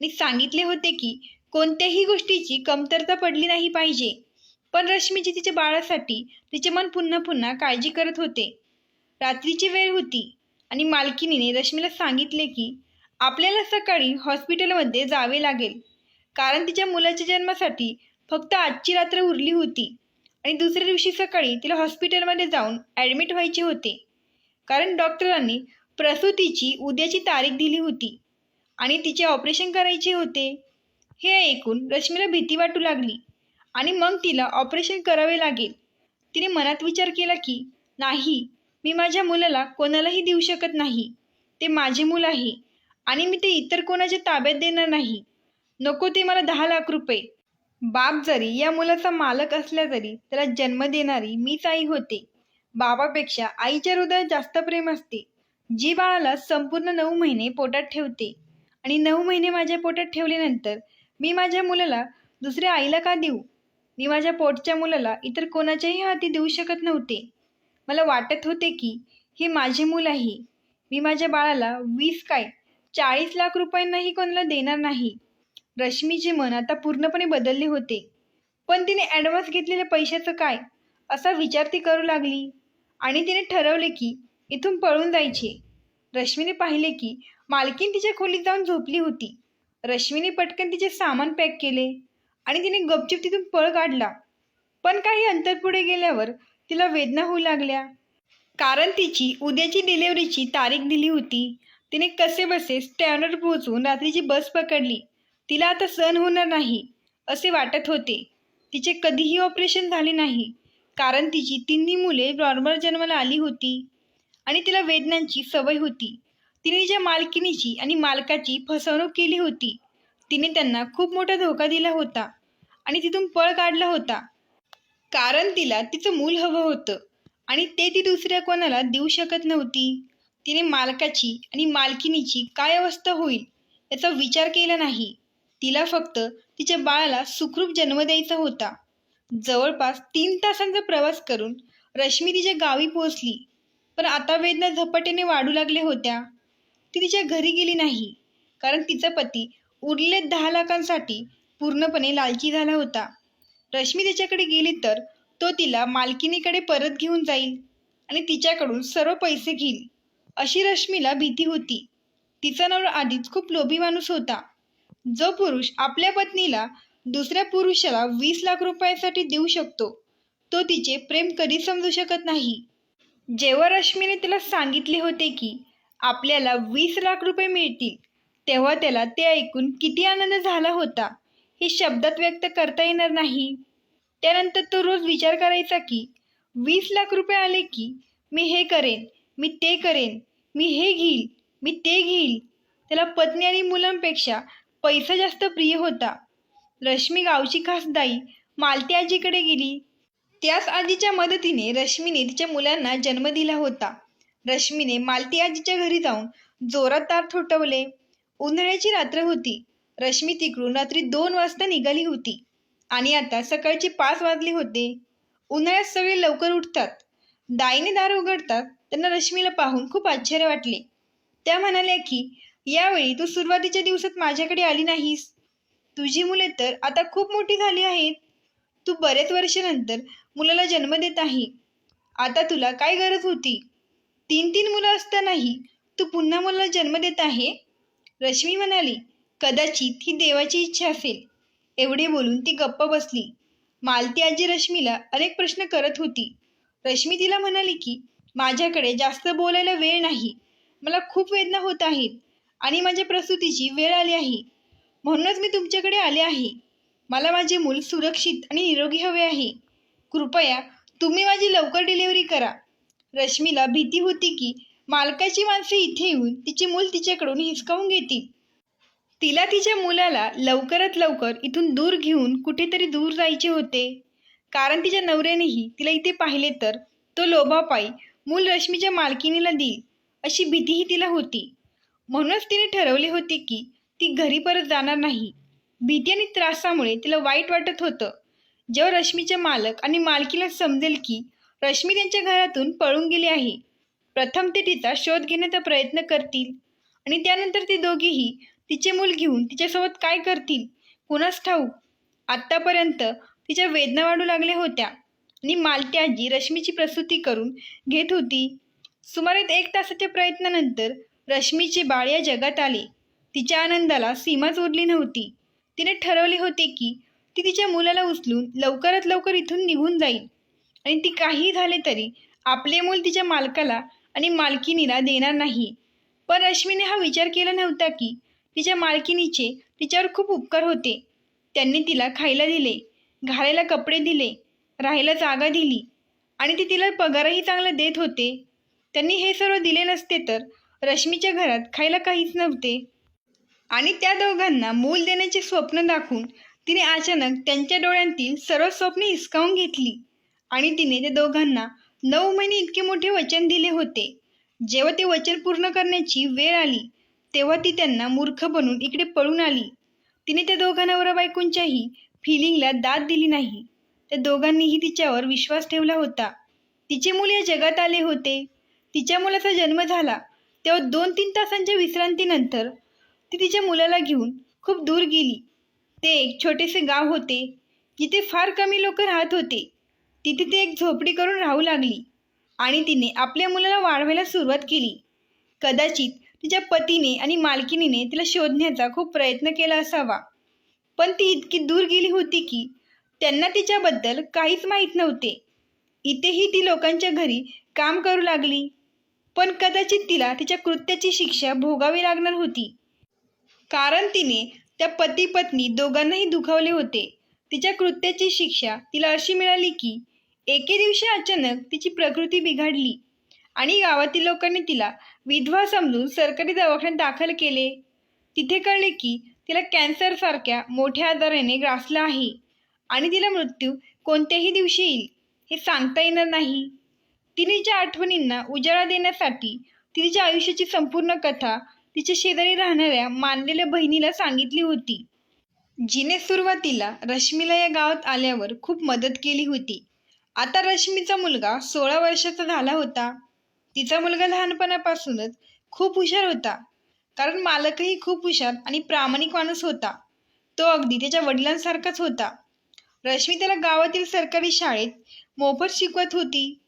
आणि सांगितले होते की कोणत्याही गोष्टीची कमतरता पडली नाही पाहिजे. पण रश्मीची तिच्या बाळासाठी तिचे मन पुन्हा पुन्हा काळजी करत होते. रात्रीची वेळ होती आणि मालकीणीने रश्मीला सांगितले की आपल्याला सकाळी हॉस्पिटलमध्ये जावे लागेल. कारण तिच्या मुलाच्या जन्मासाठी फक्त आजची रात्र उरली होती आणि दुसऱ्या दिवशी सकाळी तिला हॉस्पिटलमध्ये जाऊन ॲडमिट व्हायचे होते. कारण डॉक्टरांनी प्रसूतीची उद्याची तारीख दिली होती आणि तिचे ऑपरेशन करायचे होते. हे ऐकून रश्मीला भीती वाटू लागली आणि मग तिला ऑपरेशन करावे लागेल. तिने मनात विचार केला की नाही, मी माझ्या मुलाला कोणालाही देऊ शकत नाही. ते माझे मूल आहे आणि मी ते इतर कोणाच्या ताब्यात देणार नाही. नको ते मला 10 लाख रुपये. बाप जरी या मुलाचा मालक असला तरी त्याला जन्म देणारी मीच आई होते. बाबापेक्षा आईच्या हृदयात जास्त प्रेम असते, जी बाळाला संपूर्ण 9 महिने पोटात ठेवते. आणि 9 महिने माझ्या पोटात ठेवल्यानंतर मी माझ्या मुलाला दुसऱ्या आईला का देऊ? मी माझ्या पोटच्या मुलाला इतर कोणाच्याही हाती देऊ शकत नव्हते. मला वाटत होते की हे माझे मूल आहे. मी माझ्या बाळाला 20 काय 40 लाख रुपयांनाही कोणाला देणार नाही. रश्मीचे मन आता पूर्णपणे बदलले होते. पण तिने ॲडव्हान्स घेतलेल्या पैशाचं काय, असा विचार ती करू लागली आणि तिने ठरवले की इथून पळून जायचे. रश्मीने पाहिले की मालकीण तिच्या खोलीत जाऊन झोपली होती. रश्मीने पटकन तिचे सामान पॅक केले आणि तिने गपचूप तिथून पळ काढला. पण काही अंतर पुढे गेल्यावर तिला वेदना होऊ लागल्या. कारण तिची उद्याची डिलिव्हरीची तारीख दिली होती. तिने कसेबसे स्टँडवर पोहोचून रात्रीची बस पकडली. तिला आता सहन होणार नाही असे वाटत होते. तिचे कधीही ऑपरेशन झाले नाही कारण तिची 3 मुले नॉर्मल जन्माला आली होती आणि तिला वेदनांची सवय होती. तिने तिच्या मालकिनीची आणि मालकाची फसवणूक केली होती. तिने त्यांना खूप मोठा धोका दिला होता आणि तिथून पळ काढला होता. कारण तिला तिचं मूल हवं होतं आणि ते ती दुसऱ्या कोणाला देऊ शकत नव्हती. तिने मालकाची आणि मालकिनीची काय अवस्था होईल याचा विचार केला नाही. तिला फक्त तिच्या बाळाला सुखरूप जन्म द्यायचा होता. जवळपास 3 तासांचा प्रवास करून रश्मी तिच्या गावी पोहोचली. पण आता वेदना झपाट्याने वाढू लागल्या होत्या. ती तिच्या घरी गेली नाही, कारण तिचा पती उरलेले 10 लाखांसाठी पूर्णपणे लालची झाला होता. रश्मी त्याच्याकडे गेली तर तो तिला मालकिनीकडे परत घेऊन जाईल आणि तिच्याकडून सर्व पैसे घेईल, अशी रश्मीला भीती होती. तिचा नवरा आधीच खूप लोभी माणूस होता. जो पुरुष आपल्या पत्नीला दुसऱ्या पुरुषाला 20 लाख रुपयासाठी देऊ शकतो, तो तिचे प्रेम कधीच समजू शकत नाही. जेव्हा रश्मीने त्याला सांगितले होते की आपल्याला 20 लाख रुपये मिळतील, तेव्हा त्याला ते ऐकून किती आनंद झाला होता हे शब्दात व्यक्त करता येणार नाही. त्यानंतर तो रोज विचार करायचा की 20 लाख रुपये आले की मी हे करेन, मी ते करेन, मी हे घेईल, मी ते घेईल. त्याला पत्नी आणि मुलांपेक्षा पैसा जास्त प्रिय होता. रश्मी गावची खास दाई मालती आजीकडे गेली. त्याच आजीच्या मदतीने रश्मीने तिच्या मुलांना जन्म दिला होता. रश्मीने मालती आजीच्या घरी जाऊन जोरात तार थोपवले. उन्हाळ्याची रात्र होती. रश्मी तिकडून रात्री 2 वाजता निघाली होती आणि आता सकाळचे 5 वाजले होते. उन्हाळ्यात सगळे लवकर उठतात. दाईने दार उघडतात त्यांना रश्मीला पाहून खूप आश्चर्य वाटले. त्या म्हणाल्या की यावेळी तू सुरुवातीच्या दिवसात माझ्याकडे आली नाहीस. तुझी मुले तर आता खूप मोठी झाली आहेत. तू बरेच वर्षानंतर मुलाला जन्म देत आहे. आता तुला काय गरज होती? 3 मुलं असतानाही तू पुन्हा मुलाला जन्म देत आहे. रश्मी म्हणाली, कदाचित ही देवाची इच्छा असेल. एवढे बोलून ती गप्प बसली. मालती आजी रश्मीला अनेक प्रश्न करत होती. रश्मी तिला म्हणाली की माझ्याकडे जास्त बोलायला वेळ नाही. मला खूप वेदना होत आहेत आणि माझ्या प्रसूतीची वेळ आली आहे. म्हणूनच मी तुमच्याकडे आले आहे. मला माझे मूल सुरक्षित आणि निरोगी हवे आहे. कृपया तुम्ही माझी लवकर डिलिव्हरी करा. रश्मीला भीती होती की मालकाची माणसे इथे येऊन तिचे मूल तिच्याकडून हिसकावून घेतील. तिला तिच्या मुलाला लवकरात लवकर इथून दूर घेऊन कुठेतरी दूर जायचे होते. कारण तिच्या नवऱ्यानेही तिला इथे पाहिले तर तो लोभापायी मूल रश्मीच्या मालकिनीला देईल अशी भीतीही तिला होती. म्हणूनच तिने ठरवले होते की ती घरी परत जाणार नाही. भीती आणि त्रासामुळे तिला वाईट वाटत होतं. जेव्हा रश्मीचे मालक आणि मालकीला समजेल की रश्मी त्यांच्या घरातून पळून गेली आहे, प्रथम ते तिचा शोध घेण्याचा प्रयत्न करतील आणि त्यानंतर ती दोघीही तिचे मूल घेऊन तिच्यासोबत काय करतील कुणास ठाऊक. आत्तापर्यंत तिच्या वेदना वाढू लागल्या होत्या आणि मालती आजी रश्मीची प्रसूती करून घेत होती. सुमारे 1 तासाच्या प्रयत्नानंतर रश्मीचे बाळ या जगात आले. तिच्या आनंदाला सीमाच उरली नव्हती. तिने ठरवले होते की ती तिच्या मुलाला उचलून लवकरात लवकर इथून निघून जाईल आणि ती काही झाले तरी आपले मूल तिच्या मालकाला आणि मालकिनीला देणार नाही. पण रश्मीने हा विचार केला नव्हता की तिच्या मालकिनीचे तिच्यावर खूप उपकार होते. त्यांनी तिला खायला दिले, घालायला कपडे दिले, राहायला जागा दिली आणि ते तिला पगारही चांगला देत होते. त्यांनी हे सर्व दिले नसते तर रश्मीच्या घरात खायला काहीच नव्हते. आणि त्या दोघांना मूल देण्याचे स्वप्न दाखवून तिने अचानक त्यांच्या डोळ्यांतील सर्व स्वप्ने हिसकावून घेतली आणि तिने त्या दोघांना 9 महिने इतके मोठे वचन दिले होते. जेव्हा ते वचन पूर्ण करण्याची वेळ आली तेव्हा ती त्यांना मूर्ख बनून इकडे पळून आली. तिने त्या दोघा नवरा बायकोंच्याही फिलिंगला दाद दिली नाही. त्या दोघांनीही तिच्यावर विश्वास ठेवला होता. तिचे मूल या जगात आले होते. तिच्या मुलाचा जन्म झाला तेव्हा 2-3 तासांच्या विश्रांतीनंतर ती तिच्या मुलाला घेऊन खूप दूर गेली. ते एक छोटेसे गाव होते जिथे फार कमी लोक राहत होते. तिथे ती एक झोपडी करून राहू लागली आणि तिने आपल्या मुलाला वाढवायला सुरुवात केली. कदाचित तिच्या पतीने आणि मालकिनीने तिला शोधण्याचा खूप प्रयत्न केला असावा, पण ती इतकी दूर गेली होती की त्यांना तिच्याबद्दल काहीच माहीत नव्हते. इथेही ती लोकांच्या घरी काम करू लागली, पण कदाचित तिला तिच्या कृत्याची शिक्षा भोगावी लागणार होती. कारण तिने त्या पती पत्नी दोघांनाही दुखावले होते. तिच्या कृत्याची शिक्षा तिला अशी मिळाली की एके दिवशी अचानक तिची प्रकृती बिघडली आणि गावातील लोकांनी तिला विधवा समजून सरकारी दवाखान्यात दाखल केले. तिथे कळले की तिला कॅन्सरसारख्या मोठ्या आजाराने ग्रासला आहे आणि तिला मृत्यू कोणत्याही दिवशी येईल हे सांगता येणार नाही. तिने तिच्या आठवणींना उजाळा देण्यासाठी तिच्या आयुष्याची संपूर्ण कथा तिच्या शेजारी राहणाऱ्या मानलेल्या बहिणीला सांगितली होती, जिने सुरुवातीला रश्मीला या गावात आल्यावर खूप मदत केली होती. आता रश्मीचा मुलगा 16 वर्षाचा झाला होता. तिचा मुलगा लहानपणापासूनच खूप हुशार होता, कारण मालकही खूप हुशार आणि प्रामाणिक माणूस होता. तो अगदी त्याच्या वडिलांसारखाच होता. रश्मी त्याला गावातील सरकारी शाळेत मोफत शिकवत होती.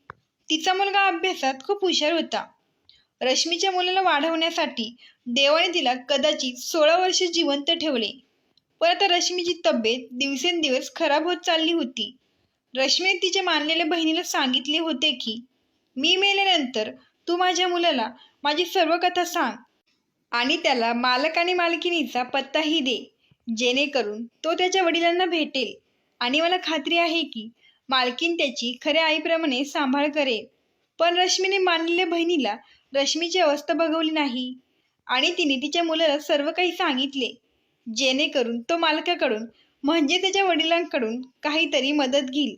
तिचा मुलगा अभ्यासात खूप हुशार होता. रश्मीच्या मुलाला वाढवण्यासाठी देवाने तिला कदाचित 16 वर्ष जिवंत ठेवले. पण आता रश्मीची तब्येत दिवसेंदिवस खराब होत चालली होती. रश्मीने तिच्या मानलेल्या बहिणीला सांगितले होते की मी मेल्यानंतर तू माझ्या मुलाला माझी सर्व कथा सांग आणि त्याला मालक आणि मालकिणीचा पत्ताही दे, जेणेकरून तो त्याच्या वडिलांना भेटेल आणि मला खात्री आहे की मालकीण त्याची खऱ्या आईप्रमाणे सांभाळ करेल. पण रश्मीने मानलेल्या बहिणीला रश्मीची अवस्था बघवली नाही आणि तिने तिच्या मुलाला सर्व काही सांगितले, जेणेकरून तो मालकाकडून म्हणजे त्याच्या वडिलांकडून काहीतरी मदत घेईल.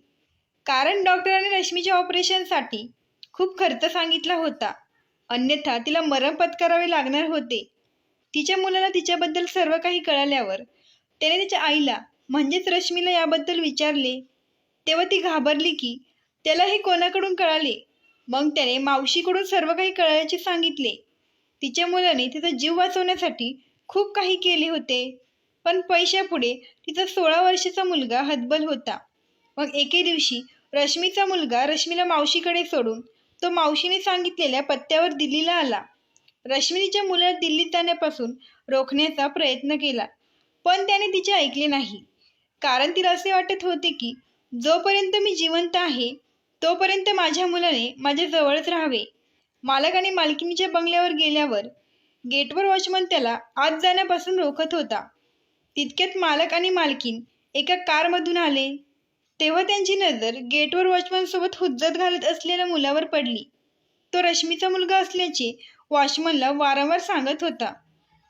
कारण डॉक्टरांनी रश्मीच्या ऑपरेशनसाठी खूप खर्च सांगितला होता, अन्यथा तिला मरण पत्करावे लागणार होते. तिच्या मुलाला तिच्याबद्दल सर्व काही कळाल्यावर त्याने तिच्या आईला म्हणजेच रश्मीला याबद्दल विचारले. तेव्हा ती घाबरली की त्याला हे कोणाकडून कळाले. मग त्याने मावशीकडून सर्व काही कळाल्याचे सांगितले. तिच्या मुलाने तिचा जीव वाचवण्यासाठी खूप काही केले होते, पण पैशापुढे तिचा 16 वर्षाचा मुलगा हतबल होता. मग एके दिवशी रश्मीचा मुलगा रश्मीला मावशीकडे सोडून तो मावशीने सांगितलेल्या पत्त्यावर दिल्लीला आला. रश्मीच्या मुलाला दिल्लीत जाण्यापासून रोखण्याचा प्रयत्न केला, पण त्याने तिचे ऐकले नाही. कारण तिला असे वाटत होते की जोपर्यंत मी जिवंत आहे तोपर्यंत माझ्या मुलाने माझ्या जवळच राहावे. मालक आणि मालकिणीच्या बंगल्यावर गेल्यावर गेटवर वॉचमन त्याला आत जाण्यापासून रोखत होता. तितक्यात मालक आणि मालकीण एका कारमधून आले. तेव्हा त्यांची नजर गेटवर वॉचमन सोबत हुज्जत घालत असलेल्या मुलावर पडली. तो रश्मीचा मुलगा असल्याचे वॉचमनला वारंवार सांगत होता,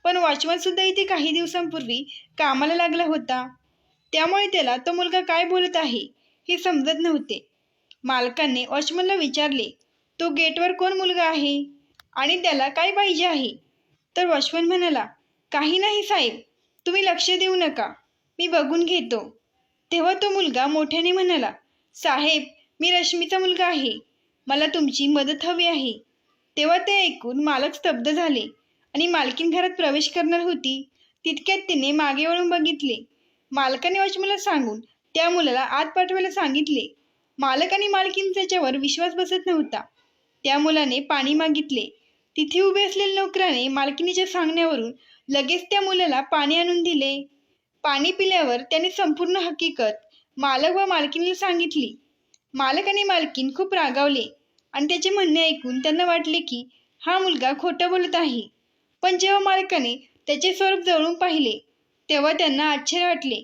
पण वॉचमन सुद्धा इथे काही दिवसांपूर्वी कामाला लागला होता. त्यामुळे त्याला तो मुलगा काय बोलत आहे हे समजत नव्हते. मालकाने वॉचमनला विचारले, तो गेटवर कोण मुलगा आहे आणि त्याला काय पाहिजे आहे? तर वॉचमन म्हणाला, काही नाही साहेब, तुम्ही लक्ष देऊ नका, मी बघून घेतो. तेव्हा तो मुलगा मोठ्याने म्हणाला, साहेब, मी रश्मीचा मुलगा आहे, मला तुमची मदत हवी आहे. तेव्हा ते ऐकून मालक स्तब्ध झाले आणि मालकीण घरात प्रवेश करणार होती. तितक्यात तिने मागे वळून बघितले. मालकाने वॉचमनला सांगून त्या मुलाला आत पाठवायला सांगितले. मालक आणि मालकीण त्याच्यावर विश्वास बसत नव्हता. त्या मुलाने पाणी मागितले. तिथे उभे असलेल्या नोकराने मालकिणीच्या सांगण्यावरून लगेच त्या मुलाला पाणी आणून दिले. पाणी पिल्यावर त्याने संपूर्ण हकीकत मालक व मालकिणीला सांगितली. मालक आणि मालकीण खूप रागावले आणि त्याचे म्हणणे ऐकून त्यांना वाटले की हा मुलगा खोटं बोलत आहे. पण जेव्हा मालकाने त्याचे स्वरूप जवळून पाहिले तेव्हा त्यांना आश्चर्य वाटले,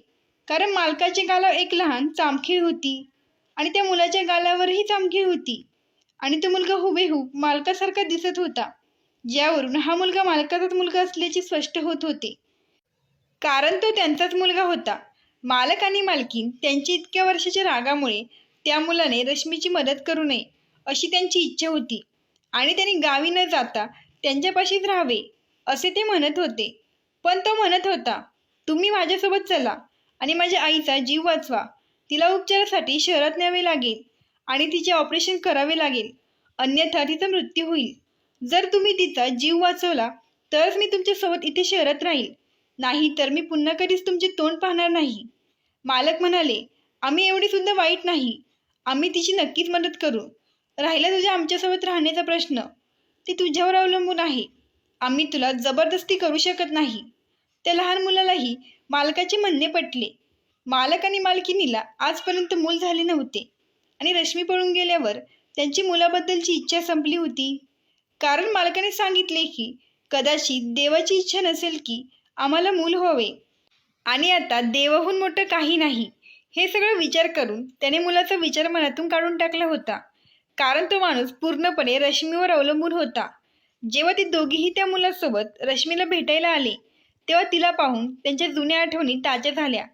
कारण मालकाच्या गालावर एक लहान चामखीळ होती आणि त्या मुलाच्या गालावरही चामखीळ होती आणि तो मुलगा हुबेहूब मालकासारखा दिसत होता, ज्यावरून हा मुलगा मालकाचाच मुलगा असल्याचे स्पष्ट होत होते, कारण तो त्यांचाच मुलगा होता. मालक आणि मालकीण त्यांची इतक्या वर्षाच्या रागामुळे त्या मुलाने रश्मीची मदत करू नये अशी त्यांची इच्छा होती आणि त्यांनी गावी न जाता त्यांच्यापाशीच राहावे असे ते म्हणत होते. पण तो म्हणत होता, तुम्ही माझ्यासोबत चला आणि माझ्या आईचा जीव वाचवा. तिला उपचारासाठी शहरात न्यावे लागेल आणि तिचे ऑपरेशन करावे लागेल, अन्यथा तिचा मृत्यू होईल. जर तुम्ही तिचा जीव वाचवला तरच मी तुमच्यासोबत इथे शहरात राहील, नाही तर मी पुन्हा कधीच तुमचे तोंड पाहणार नाही. मालक म्हणाले, आम्ही एवढी सुद्धा वाईट नाही, आम्ही तिची नक्कीच मदत करू. राहिला तुझ्या आमच्यासोबत राहण्याचा प्रश्न, ते तुझ्यावर अवलंबून आहे, आम्ही तुला जबरदस्ती करू शकत नाही. त्या लहान मुलालाही मालकाचे म्हणणे पटले. मालक आणि मालकिणीला आजपर्यंत मूल झाले नव्हते आणि रश्मी पळून गेल्यावर त्यांची मुलाबद्दलची इच्छा संपली होती. कारण मालकाने सांगितले की कदाचित देवाची इच्छा नसेल की आम्हाला मूल व्हावे आणि आता देवाहून मोठं काही नाही. हे सगळं विचार करून त्याने मुलाचा विचार मनातून काढून टाकला होता, कारण तो माणूस पूर्णपणे रश्मीवर अवलंबून होता. जेव्हा ती दोघीही त्या मुलासोबत रश्मीला भेटायला आले तेव्हा तिला पाहून त्यांच्या जुन्या आठवणी ताज्या झाल्या.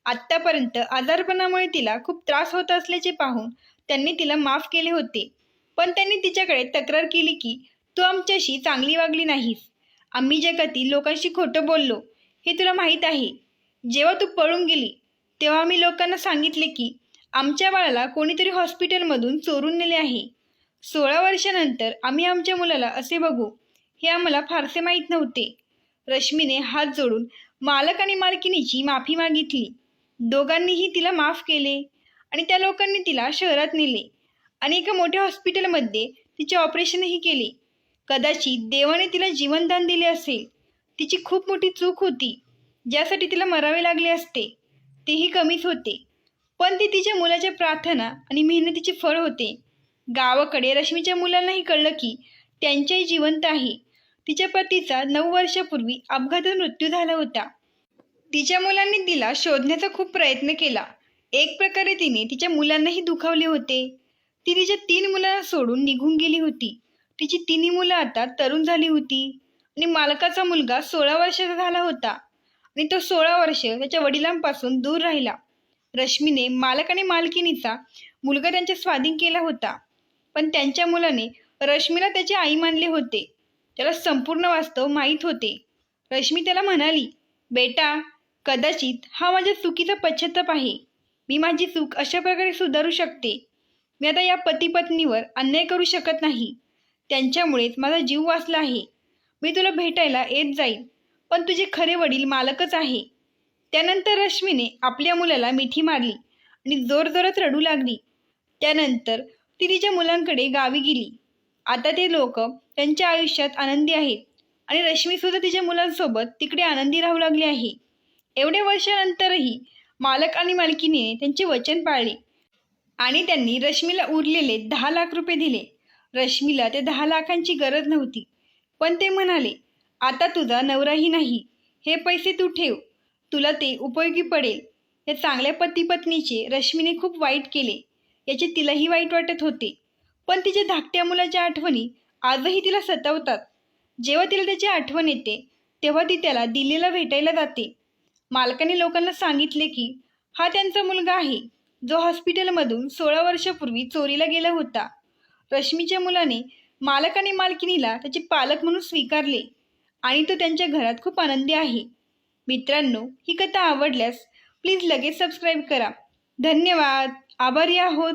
आत्तापर्यंत आजारपणामुळे तिला खूप त्रास होत असल्याचे पाहून त्यांनी तिला माफ केले होते. पण त्यांनी तिच्याकडे तक्रार केली की तू आमच्याशी चांगली वागली नाहीस. आम्ही जगातील लोकांशी खोटं बोललो हे तुला माहीत आहे. जेव्हा तू पळून गेली तेव्हा आम्ही लोकांना सांगितले की आमच्या बाळाला कोणीतरी हॉस्पिटलमधून चोरून नेले आहे. 16 वर्षानंतर आम्ही आमच्या मुलाला असे बघू हे आम्हाला फारसे माहीत नव्हते. रश्मीने हात जोडून मालक आणि मालकिनीची माफी मागितली. दोघांनीही तिला माफ केले आणि त्या लोकांनी तिला शहरात नेले आणि एका मोठ्या हॉस्पिटलमध्ये तिचे ऑपरेशनही केले. कदाचित देवाने तिला जीवनदान दिले असेल. तिची खूप मोठी चूक होती ज्यासाठी तिला मरावे लागले असते. तेही कमीच होते, पण ती तिच्या मुलाच्या प्रार्थना आणि मेहनतीचे फळ होते. गावाकडे रश्मीच्या मुलांनाही कळलं की त्यांच्याही जिवंत आहे. तिच्या पतीचा 9 वर्षापूर्वी अपघातात मृत्यू झाला होता. तिच्या मुलांनी तिला शोधण्याचा खूप प्रयत्न केला. एक प्रकारे तिने तिच्या मुलांनाही दुखावले होते. ती तिच्या 3 मुलांना सोडून निघून गेली होती. तिची 3ही मुलं आता तरुण झाली होती आणि मालकाचा मुलगा 16 वर्षाचा झाला होता आणि तो 16 वर्ष त्याच्या वडिलांपासून दूर राहिला. रश्मीने मालक आणि मालकिनीचा मुलगा त्यांच्या स्वाधीन केला होता, पण त्यांच्या मुलाने रश्मीला त्याची आई मानले होते. त्याला संपूर्ण वास्तव माहीत होते. रश्मी त्याला म्हणाली, बेटा, कदाचित हा माझ्या चुकीचा पश्चाताप आहे. मी माझी चूक अशा प्रकारे सुधारू शकते. मी आता या पती पत्नीवर अन्याय करू शकत नाही. त्यांच्यामुळेच माझा जीव वाचला आहे. मी तुला भेटायला येत जाईल, पण तुझे खरे वडील मालकच आहे. त्यानंतर रश्मीने आपल्या मुलाला मिठी मारली आणि जोरजोरात रडू लागली. त्यानंतर ती तिच्या मुलांकडे गावी गेली. आता ते लोक त्यांच्या आयुष्यात आनंदी आहेत आणि रश्मीसुद्धा तिच्या मुलांसोबत तिकडे आनंदी राहू लागली आहे. एवढ्या वर्षानंतरही मालक आणि मालकीने त्यांचे वचन पाळले आणि त्यांनी रश्मीला उरलेले 10 लाख रुपये दिले. रश्मीला त्या 10 लाखांची गरज नव्हती, पण ते म्हणाले, आता तुझा नवराही नाही. हे पैसे तू ठेव, तुला ते उपयोगी पडेल. या चांगल्या पती पत्नीचे रश्मीने खूप वाईट केले याचे तिलाही वाईट वाटत होते. पण तिच्या धाकट्या मुलाच्या आठवणी आजही तिला सतावतात. जेव्हा तिला त्याची आठवण येते तेव्हा ती त्याला दिल्लीला भेटायला जाते. मालकाने लोकांना सांगितले की हा त्यांचा मुलगा आहे जो हॉस्पिटलमधून 16 वर्षापूर्वी चोरीला गेला होता. रश्मीच्या मुलाने मालक आणि मालकिनीला त्याचे पालक म्हणून स्वीकारले आणि तो त्यांच्या घरात खूप आनंदी आहे. मित्रांनो, ही कथा आवडल्यास प्लीज लगेच सबस्क्राईब करा. धन्यवाद. आभारी आहोत.